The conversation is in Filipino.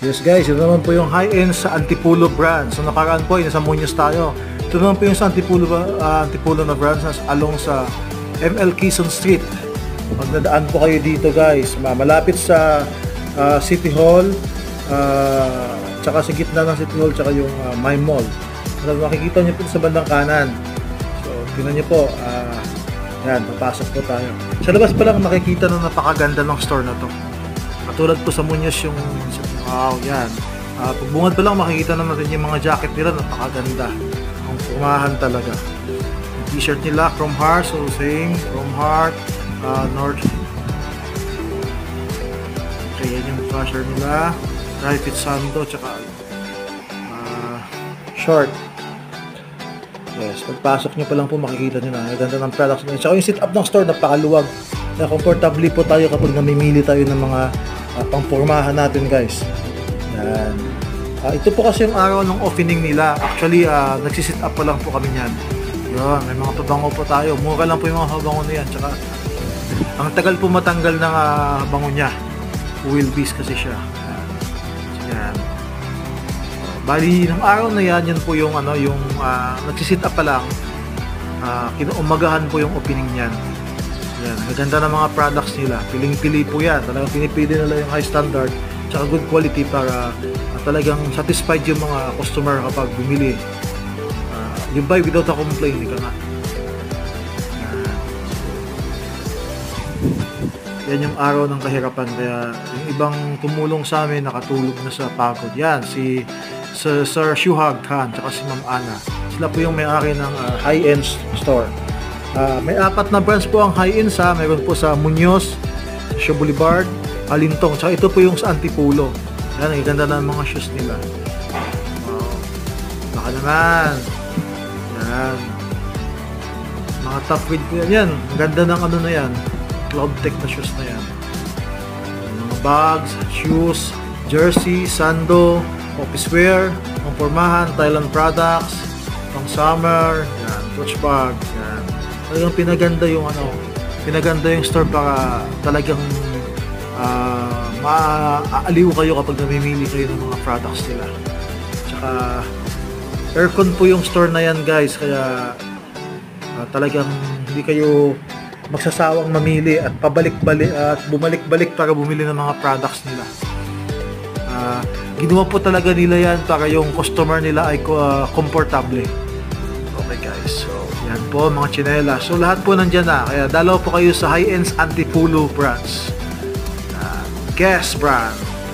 Yes guys, ito naman po yung high-end sa Antipolo brand. So nakaraan po, nasa Muñoz tayo. Ito naman po yung sa Antipolo na brand along sa ML Quezon Street. Pag nadaan po kayo dito guys, malapit sa City Hall, tsaka sa gitna ng City Hall, tsaka yung My Mall. So, makikita nyo po sa bandang kanan. So tingnan nyo po, yan, papasok po tayo. Sa labas pa lang makikita na napakaganda ng store na to. Katulad po sa Muñoz yung, wow, yan. Pagbungad pa lang makikita na natin yung mga jacket nila, napakaganda. Ang pumahan talaga. Yung t-shirt nila, From Heart, so same, From Heart, North. Okay, yan yung flasher nila. Dry fit sando, tsaka short. Yes, pagpasok nyo pa lang po makikita nyo na ganda ng products nyo. Tsaka yung sit up ng store napakaluwag. Na comfortably po tayo kapag namimili tayo ng mga pangpormahan natin guys. Yan. Ito po kasi yung araw ng opening nila. Actually, nagsisit up pa lang po kami niyan. Yun, may mga pabango po tayo. Mura lang po yung mga pabango na yan. Tsaka, ang tagal po matanggal ng bango niya. Wheelbase kasi siya. Yan. Bali, ng araw na yan, yan po yung nagsisit up pa lang. Kinuumagahan po yung opening niyan. Yan, maganda na mga products nila. Piling-pili po yan. Talagang pinipili nila yung high standard tsaka good quality para talagang satisfied yung mga customer kapag bumili. You buy without a complaint, ika nga. Yan yung araw ng kahirapan. Kaya yung ibang tumulong sa amin nakatulog na sa pagod. Yan, si Sir Shuhag Khan tsaka si Ma'am Ana. Sila po yung may-ari ng high-end store. May 4 na brands po ang high-end sa. Mayroon po sa Muñoz, Shaw Boulevard, Alintong. Tsaka ito po yung sa Antipolo. Yan, ang ganda na mga shoes nila. Wow. Baka naman. Yan. Mga top grade po yan. Yan, ang ganda ng na yan. Cloud Tech na shoes na yan. Mga bags, shoes, jersey, sando, office wear, pang pormahan, Thailand products, pang summer, yan, coach bag, yan. Talagang pinaganda yung store para talagang maaaliw kayo kapag namimili kayo ng mga products nila. Tsaka aircon po yung store na yan guys, kaya talagang hindi kayo magsasawang mamili at pabalik-balik at bumalik-balik para bumili ng mga products nila. Ginawa po talaga nila yan para yung customer nila ay komportable. Okay guys, so yan po mga chinela. So lahat po nandyan na, kaya dalaw po kayo sa high-end Antipolo brands. Guess brand.